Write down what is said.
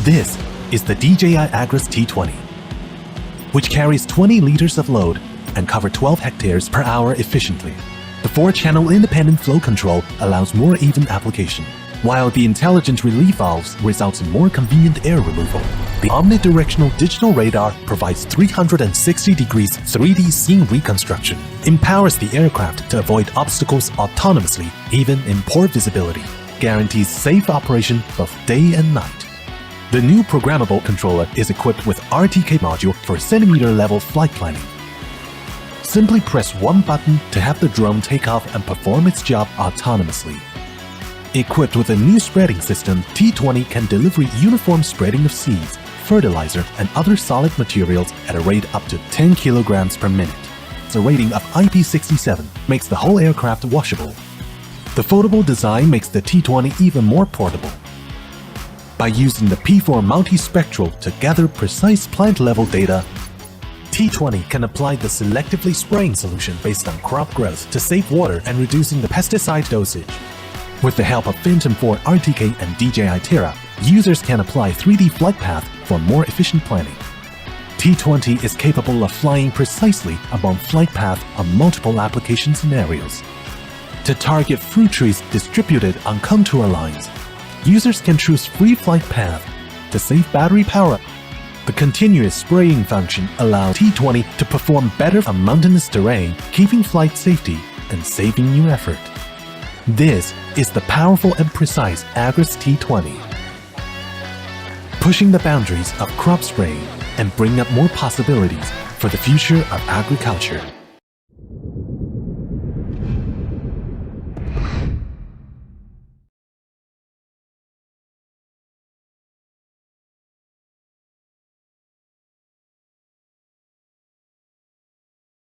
This is the DJI Agras T20, which carries 20 liters of load and covers 12 hectares per hour efficiently. The 4-channel independent flow control allows more even application, while the intelligent relief valves results in more convenient air removal. The omnidirectional digital radar provides 360 degrees 3D scene reconstruction, empowers the aircraft to avoid obstacles autonomously, even in poor visibility, guarantees safe operation both day and night. The new programmable controller is equipped with RTK module for centimeter-level flight planning. Simply press one button to have the drone take off and perform its job autonomously. Equipped with a new spreading system, T20 can deliver uniform spreading of seeds, fertilizer, and other solid materials at a rate up to 10 kilograms per minute. The rating of IP67 makes the whole aircraft washable. The foldable design makes the T20 even more portable. By using the P4 multispectral to gather precise plant-level data, T20 can apply the selectively spraying solution based on crop growth to save water and reducing the pesticide dosage. With the help of Phantom 4 RTK and DJI Terra, users can apply 3D flight path for more efficient planning. T20 is capable of flying precisely along flight path on multiple application scenarios. To target fruit trees distributed on contour lines, users can choose free flight path to save battery power. The continuous spraying function allows T20 to perform better on mountainous terrain, keeping flight safety and saving you effort. This is the powerful and precise Agras T20, pushing the boundaries of crop spraying and bringing up more possibilities for the future of agriculture.